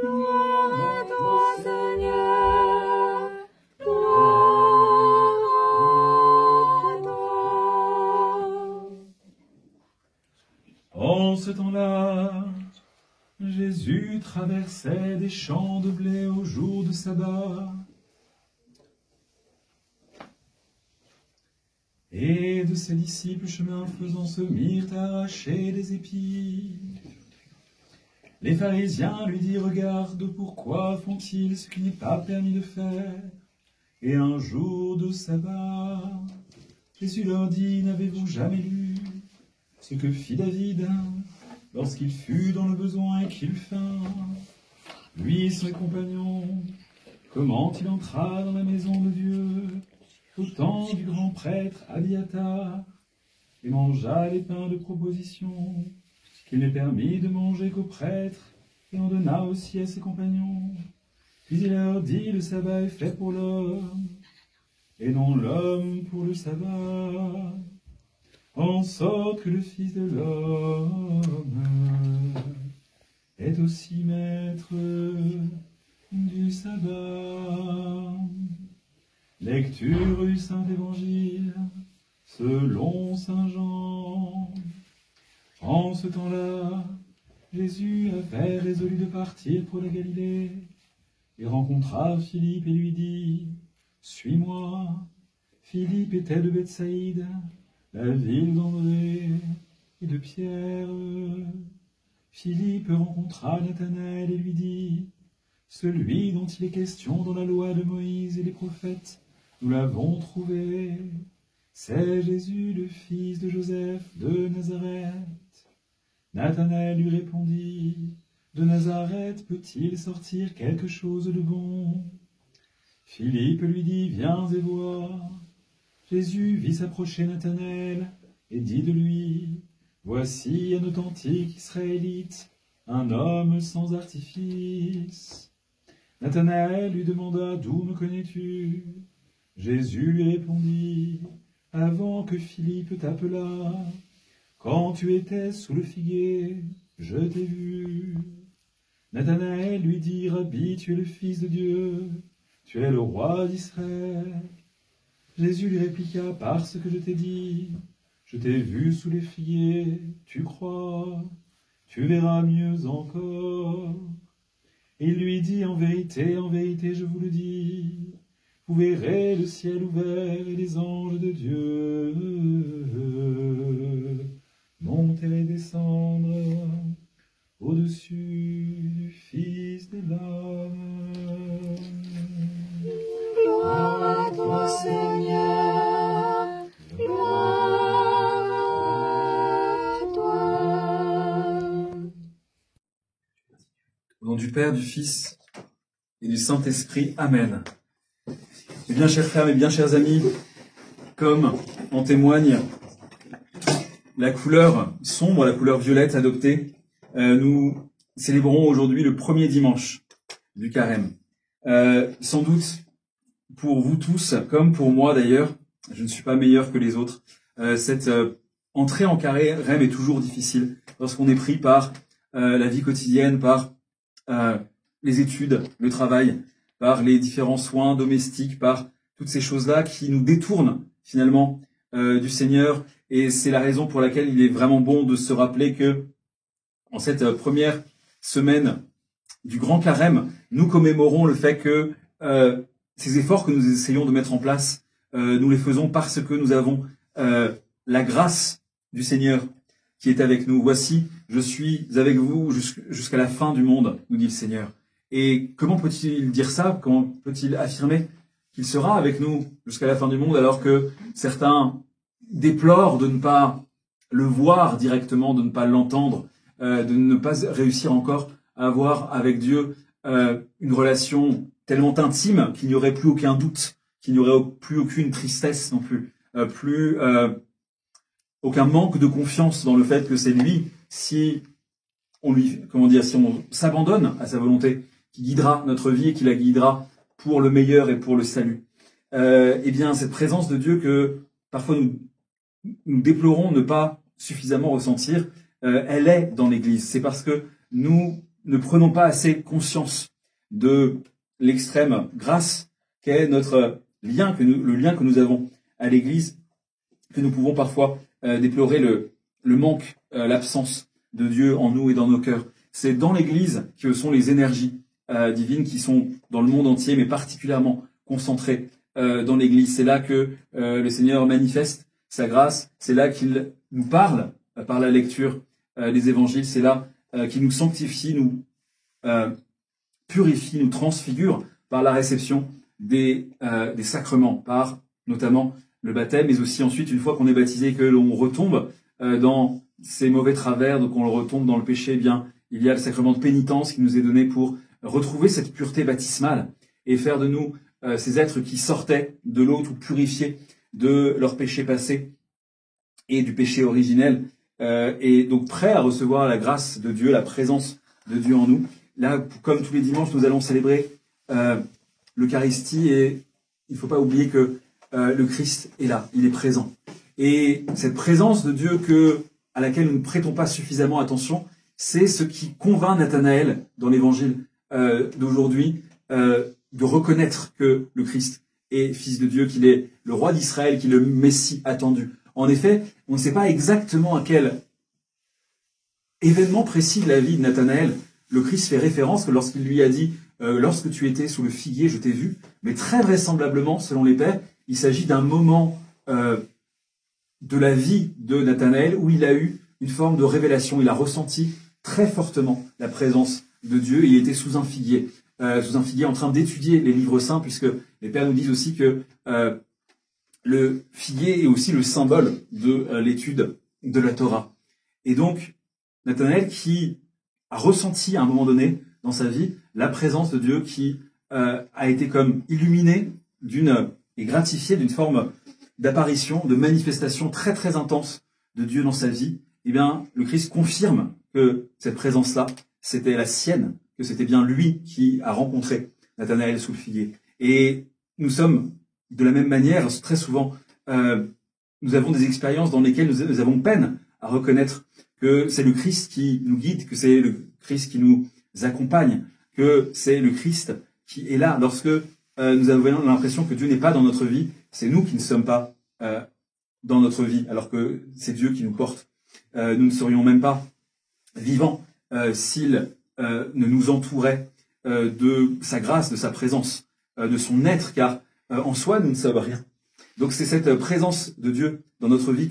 Gloire à toi, Seigneur, gloire à toi. En ce temps-là, Jésus traversait des champs de blé au jour de sabbat. Et de ses disciples, chemin faisant, se mirent à arracher des épis. Les pharisiens lui dirent, regarde, pourquoi font-ils ce qui n'est pas permis de faire? Et un jour de sabbat, Jésus leur dit, n'avez-vous jamais lu ce que fit David lorsqu'il fut dans le besoin et qu'il faim? Lui et ses compagnons, comment il entra dans la maison de Dieu au temps du grand prêtre Abiathar, et mangea les pains de proposition, qu'il n'est permis de manger qu'aux prêtres, et en donna aussi à ses compagnons. Puis il leur dit, le sabbat est fait pour l'homme, et non l'homme pour le sabbat, en sorte que le Fils de l'homme est aussi maître du sabbat. Lecture du Saint-Évangile selon saint Jean. En ce temps-là, Jésus avait résolu de partir pour la Galilée. Il rencontra Philippe et lui dit, « Suis-moi. » Philippe était de Bethsaïde, la ville d'André et de Pierre. Philippe rencontra Nathanaël et lui dit, « Celui dont il est question dans la loi de Moïse et les prophètes, nous l'avons trouvé. C'est Jésus, le fils de Joseph de Nazareth. » Nathanaël lui répondit, « De Nazareth peut-il sortir quelque chose de bon? » Philippe lui dit, « Viens et vois. » Jésus vit s'approcher Nathanaël et dit de lui, « Voici un authentique Israélite, un homme sans artifice. » Nathanaël lui demanda, « D'où me connais-tu? » Jésus lui répondit, « Avant que Philippe t'appelât, quand tu étais sous le figuier, je t'ai vu. » Nathanaël lui dit, « Rabbi, tu es le Fils de Dieu, tu es le roi d'Israël. » Jésus lui répliqua, « Parce que je t'ai dit, je t'ai vu sous les figuiers, tu crois, tu verras mieux encore. » Il lui dit, en vérité, je vous le dis, vous verrez le ciel ouvert et les anges de Dieu monter et descendre au-dessus du Fils de l'homme. Gloire à toi, Seigneur, gloire à toi. Au nom du Père, du Fils et du Saint-Esprit. Amen. Eh bien, chers frères et bien chers amis, comme en témoigne la couleur sombre, la couleur violette adoptée, nous célébrons aujourd'hui le premier dimanche du carême. Sans doute, pour vous tous, comme pour moi d'ailleurs, je ne suis pas meilleur que les autres, cette entrée en carême est toujours difficile lorsqu'on est pris par la vie quotidienne, par les études, le travail, par les différents soins domestiques, par toutes ces choses-là qui nous détournent finalement du Seigneur. Et c'est la raison pour laquelle il est vraiment bon de se rappeler que en cette première semaine du Grand Carême, nous commémorons le fait que ces efforts que nous essayons de mettre en place, nous les faisons parce que nous avons la grâce du Seigneur qui est avec nous. Voici, je suis avec vous jusqu'à la fin du monde, nous dit le Seigneur. Et comment peut-il dire ça? Comment peut-il affirmer qu'il sera avec nous jusqu'à la fin du monde alors que certains déplorent de ne pas le voir directement, de ne pas l'entendre, de ne pas réussir encore à avoir avec Dieu une relation tellement intime qu'il n'y aurait plus aucun doute, qu'il n'y aurait plus aucune tristesse non plus, aucun manque de confiance dans le fait que c'est lui, si on s'abandonne à sa volonté, qui guidera notre vie et qui la guidera pour le meilleur et pour le salut. Eh bien, cette présence de Dieu que parfois nous déplorons ne pas suffisamment ressentir, elle est dans l'Église. C'est parce que nous ne prenons pas assez conscience de l'extrême grâce qu'est notre lien, le lien que nous avons à l'Église, que nous pouvons parfois déplorer le manque, l'absence de Dieu en nous et dans nos cœurs. C'est dans l'Église que sont les énergies divines qui sont dans le monde entier, mais particulièrement concentrées dans l'Église. C'est là que le Seigneur manifeste sa grâce, c'est là qu'il nous parle par la lecture des évangiles, c'est là qu'il nous sanctifie, nous purifie, nous transfigure par la réception des sacrements, par notamment le baptême, mais aussi ensuite, une fois qu'on est baptisé, que l'on retombe dans ces mauvais travers, donc on le retombe dans le péché, eh bien, il y a le sacrement de pénitence qui nous est donné pour retrouver cette pureté baptismale et faire de nous ces êtres qui sortaient de l'eau, tout purifiés de leur péché passé et du péché originel, et donc prêts à recevoir la grâce de Dieu, la présence de Dieu en nous. Là, comme tous les dimanches, nous allons célébrer l'Eucharistie et il ne faut pas oublier que le Christ est là, il est présent. Et cette présence de Dieu à laquelle nous ne prêtons pas suffisamment attention, c'est ce qui convainc Nathanaël dans l'évangile d'aujourd'hui de reconnaître que le Christ est fils de Dieu, qu'il est le roi d'Israël, qu'il est le Messie attendu. En effet, on ne sait pas exactement à quel événement précis de la vie de Nathanaël le Christ fait référence, que lorsqu'il lui a dit « Lorsque tu étais sous le figuier, je t'ai vu », mais très vraisemblablement, selon les pères, il s'agit d'un moment de la vie de Nathanaël où il a eu une forme de révélation, il a ressenti très fortement la présence de Dieu, et il était sous un figuier en train d'étudier les livres saints, puisque les pères nous disent aussi que le figuier est aussi le symbole de l'étude de la Torah. Et donc, Nathanaël qui a ressenti à un moment donné dans sa vie la présence de Dieu, qui a été comme illuminé et gratifié d'une forme d'apparition, de manifestation très très intense de Dieu dans sa vie, eh bien, le Christ confirme que cette présence-là, c'était la sienne, que c'était bien lui qui a rencontré Nathanaël sous le figuier. Et nous sommes de la même manière, très souvent, nous avons des expériences dans lesquelles nous avons peine à reconnaître que c'est le Christ qui nous guide, que c'est le Christ qui nous accompagne, que c'est le Christ qui est là. Lorsque nous avons l'impression que Dieu n'est pas dans notre vie, c'est nous qui ne sommes pas dans notre vie, alors que c'est Dieu qui nous porte. Nous ne serions même pas vivants s'il ne nous entourait de sa grâce, de sa présence, de son être, car en soi, nous ne sommes rien. Donc c'est cette présence de Dieu dans notre vie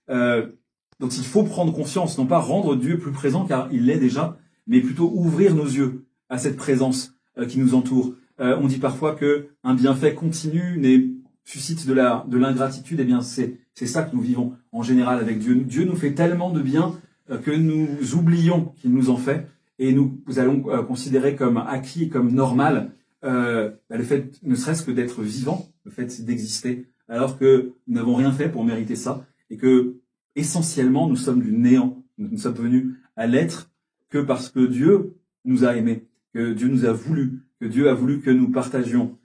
dont il faut prendre conscience, non pas rendre Dieu plus présent, car il l'est déjà, mais plutôt ouvrir nos yeux à cette présence qui nous entoure. On dit parfois qu'un bienfait continu suscite de l'ingratitude. Eh bien, c'est ça que nous vivons en général avec Dieu. Dieu nous fait tellement de bien que nous oublions qu'il nous en fait, et nous allons considérer comme acquis et comme normal le fait, ne serait-ce que d'être vivant, le fait d'exister, alors que nous n'avons rien fait pour mériter ça, et que essentiellement nous sommes du néant. Nous ne sommes venus à l'être que parce que Dieu nous a aimés, que Dieu nous a voulu, que Dieu a voulu que nous partagions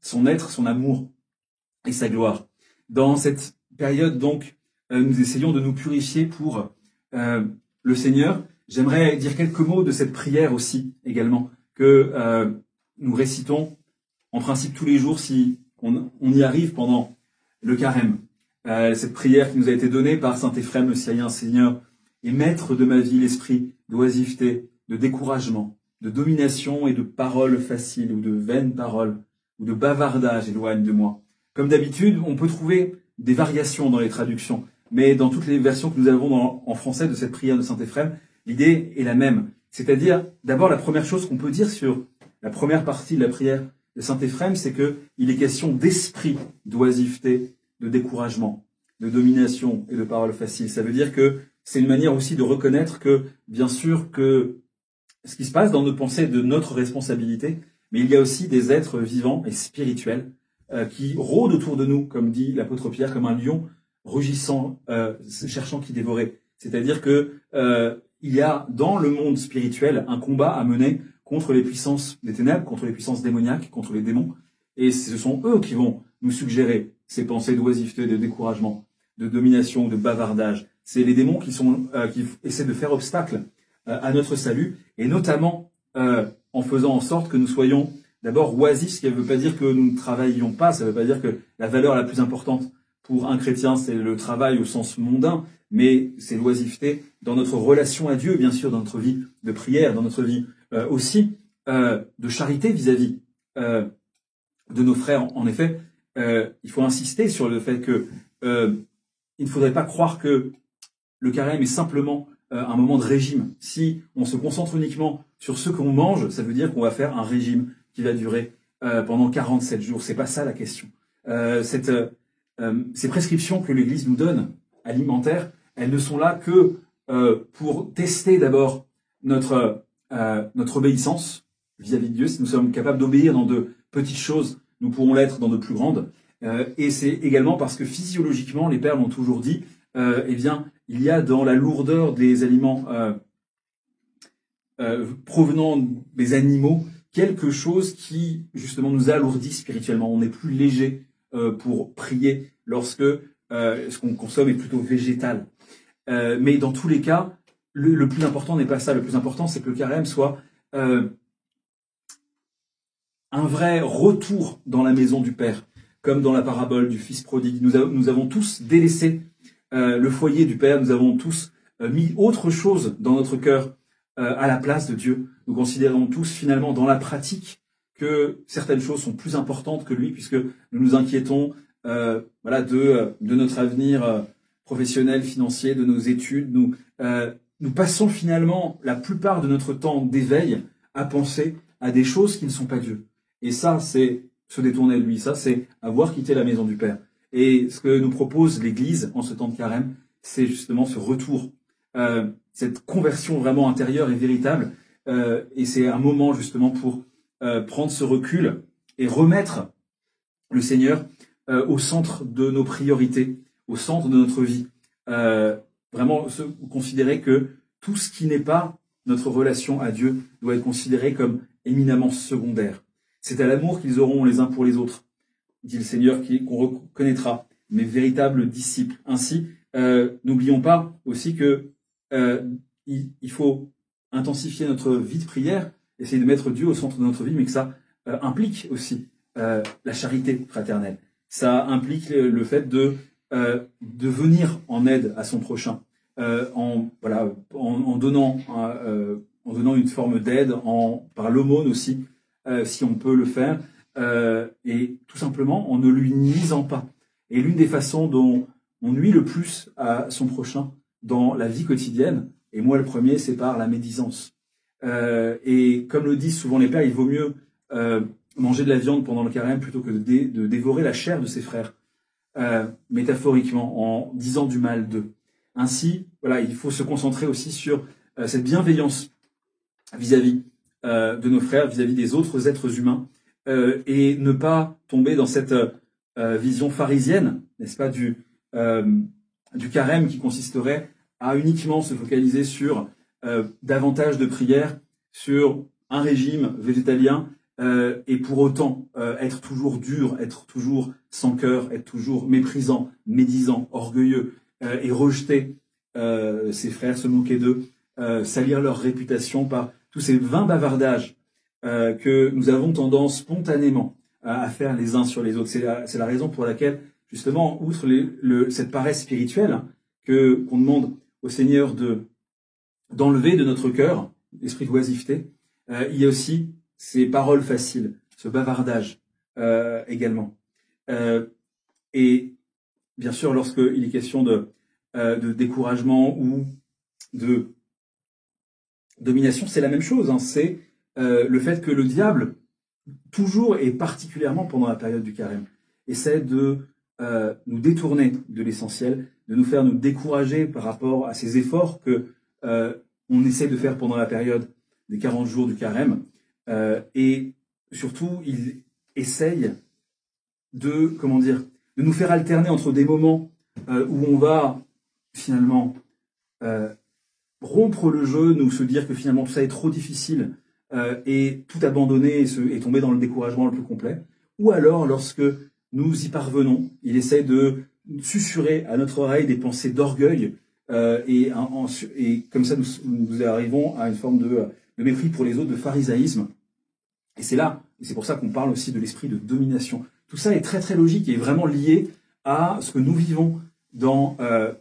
son être, son amour et sa gloire. Dans cette période, donc, nous essayons de nous purifier pour le Seigneur. J'aimerais dire quelques mots de cette prière aussi, également, que nous récitons en principe tous les jours si on y arrive pendant le carême. Cette prière qui nous a été donnée par saint Éphrem le Syrien: Seigneur, et maître de ma vie l'esprit d'oisiveté, de découragement, de domination et de paroles faciles ou de vaines paroles ou de bavardage éloigne de moi. Comme d'habitude, on peut trouver des variations dans les traductions, mais dans toutes les versions que nous avons en français de cette prière de saint Éphrem, l'idée est la même. C'est-à-dire, d'abord, la première chose qu'on peut dire sur la première partie de la prière de saint Éphrem, c'est qu'il est question d'esprit d'oisiveté, de découragement, de domination et de paroles faciles. Ça veut dire que c'est une manière aussi de reconnaître que, bien sûr, que ce qui se passe dans notre pensée est de notre responsabilité, mais il y a aussi des êtres vivants et spirituels qui rôdent autour de nous, comme dit l'apôtre Pierre, comme un lion rugissant, cherchant qui dévorer. C'est-à-dire que il y a dans le monde spirituel un combat à mener contre les puissances des ténèbres, contre les puissances démoniaques, contre les démons, et ce sont eux qui vont nous suggérer ces pensées d'oisiveté, de découragement, de domination, de bavardage. C'est les démons qui essaient de faire obstacle à notre salut, et notamment en faisant en sorte que nous soyons d'abord oisifs, ce qui ne veut pas dire que nous ne travaillions pas, ça ne veut pas dire que la valeur la plus importante pour un chrétien, c'est le travail au sens mondain, mais c'est l'oisiveté dans notre relation à Dieu, bien sûr, dans notre vie de prière, dans notre vie aussi de charité vis-à-vis de nos frères. En effet, il faut insister sur le fait que il ne faudrait pas croire que le carême est simplement un moment de régime. Si on se concentre uniquement sur ce qu'on mange, ça veut dire qu'on va faire un régime qui va durer pendant 47 jours. C'est pas ça la question. Ces prescriptions que l'Église nous donne, alimentaires, elles ne sont là que pour tester d'abord notre obéissance vis-à-vis de Dieu. Si nous sommes capables d'obéir dans de petites choses, nous pourrons l'être dans de plus grandes. Et c'est également parce que physiologiquement, les pères l'ont toujours dit, eh bien, il y a dans la lourdeur des aliments provenant des animaux quelque chose qui, justement, nous alourdit spirituellement. On est plus léger pour prier lorsque ce qu'on consomme est plutôt végétal. Mais dans tous les cas, le plus important n'est pas ça. Le plus important, c'est que le carême soit un vrai retour dans la maison du Père, comme dans la parabole du Fils prodigue. Nous avons tous délaissé le foyer du Père, nous avons tous mis autre chose dans notre cœur à la place de Dieu. Nous considérons tous finalement dans la pratique que certaines choses sont plus importantes que lui, puisque nous nous inquiétons de notre avenir professionnel, financier, de nos études. Nous passons finalement la plupart de notre temps d'éveil à penser à des choses qui ne sont pas Dieu. Et ça, c'est se détourner de lui. Ça, c'est avoir quitté la maison du Père. Et ce que nous propose l'Église en ce temps de carême, c'est justement ce retour, cette conversion vraiment intérieure et véritable. Et c'est un moment justement pour prendre ce recul et remettre le Seigneur au centre de nos priorités, au centre de notre vie. Vraiment considérer que tout ce qui n'est pas notre relation à Dieu doit être considéré comme éminemment secondaire. C'est à l'amour qu'ils auront les uns pour les autres, dit le Seigneur, qu'on reconnaîtra mes véritables disciples. Ainsi, n'oublions pas aussi que il faut intensifier notre vie de prière, essayer de mettre Dieu au centre de notre vie, mais que ça implique aussi la charité fraternelle. Ça implique le fait de venir en aide à son prochain, en donnant une forme d'aide, par l'aumône aussi, si on peut le faire, et tout simplement en ne lui nuisant pas. Et l'une des façons dont on nuit le plus à son prochain dans la vie quotidienne, et moi le premier, c'est par la médisance. Et comme le disent souvent les pères, il vaut mieux manger de la viande pendant le carême plutôt que de dévorer la chair de ses frères, métaphoriquement, en disant du mal d'eux. Ainsi, voilà, il faut se concentrer aussi sur cette bienveillance vis-à-vis de nos frères, vis-à-vis des autres êtres humains, et ne pas tomber dans cette vision pharisienne, n'est-ce pas, du carême qui consisterait à uniquement se focaliser sur davantage de prières, sur un régime végétalien, et pour autant être toujours dur, être toujours sans cœur, être toujours méprisant, médisant, orgueilleux, et rejeter ses frères, se moquer d'eux, salir leur réputation par tous ces vains bavardages que nous avons tendance spontanément à faire les uns sur les autres. C'est la raison pour laquelle, justement, outre cette paresse spirituelle qu'on demande au Seigneur d'enlever de notre cœur, l'esprit d'oisiveté, il y a aussi ces paroles faciles, ce bavardage également. Et bien sûr, lorsqu'il est question de découragement ou de domination, c'est la même chose. C'est le fait que le diable, toujours et particulièrement pendant la période du carême, essaie de nous détourner de l'essentiel, de nous faire nous décourager par rapport à ces efforts que on essaie de faire pendant la période des 40 jours du carême. Et surtout, il essaye de nous faire alterner entre des moments où on va finalement rompre le jeu, nous se dire que finalement tout ça est trop difficile et tout abandonner et tomber dans le découragement le plus complet. Ou alors, lorsque nous y parvenons, il essaie de susurrer à notre oreille des pensées d'orgueil et comme ça nous arrivons à une forme de mépris pour les autres, de pharisaïsme. Et c'est pour ça qu'on parle aussi de l'esprit de domination. Tout ça est très très logique et est vraiment lié à ce que nous vivons dans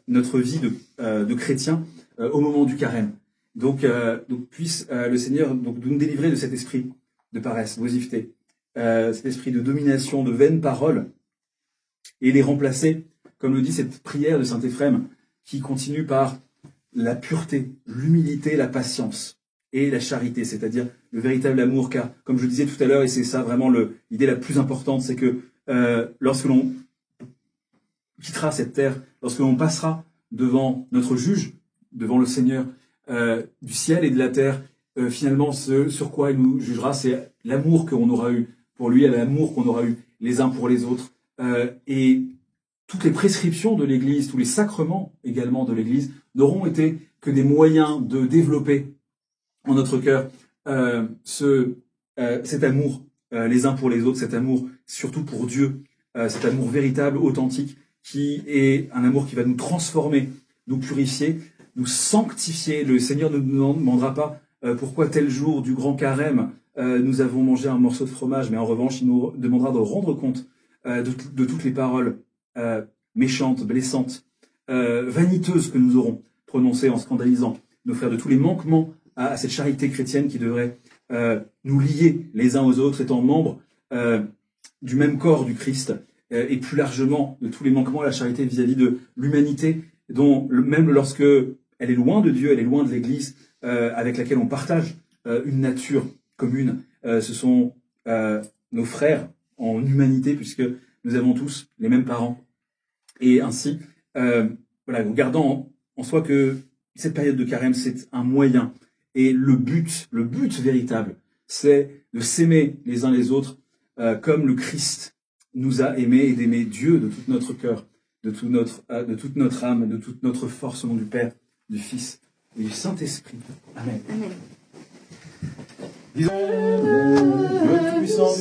notre vie de chrétien au moment du carême. Donc puisse le Seigneur nous délivrer de cet esprit de paresse, d'oisiveté, cet esprit de domination, de vaines paroles, et les remplacer, comme le dit cette prière de saint Éphrem, qui continue par la pureté, l'humilité, la patience et la charité, c'est-à-dire le véritable amour, car, comme je le disais tout à l'heure, et c'est ça vraiment l'idée la plus importante, c'est que lorsque l'on quittera cette terre, lorsque l'on passera devant notre juge, devant le Seigneur du ciel et de la terre, finalement, ce sur quoi il nous jugera, c'est l'amour qu'on aura eu pour lui, l'amour qu'on aura eu les uns pour les autres, et toutes les prescriptions de l'Église, tous les sacrements également de l'Église, n'auront été que des moyens de développer en notre cœur cet amour les uns pour les autres, cet amour surtout pour Dieu, cet amour véritable, authentique, qui est un amour qui va nous transformer, nous purifier, nous sanctifier. Le Seigneur ne nous demandera pas pourquoi tel jour du grand carême nous avons mangé un morceau de fromage, mais en revanche, il nous demandera de rendre compte de toutes les paroles méchantes, blessantes, vaniteuses que nous aurons prononcées en scandalisant nos frères, de tous les manquements à cette charité chrétienne qui devrait nous lier les uns aux autres, étant membres du même corps du Christ, et plus largement de tous les manquements à la charité vis-à-vis de l'humanité, dont même lorsque elle est loin de Dieu, elle est loin de l'Église, avec laquelle on partage une nature commune, ce sont nos frères en humanité, puisque nous avons tous les mêmes parents. Et ainsi, voilà, en gardant en soi que cette période de carême, c'est un moyen. Et le but véritable, c'est de s'aimer les uns les autres comme le Christ nous a aimés, et d'aimer Dieu de tout notre cœur, de toute notre âme, de toute notre force au nom du Père, du Fils et du Saint-Esprit. Amen. Amen. Disons, Dieu Tout-Puissant,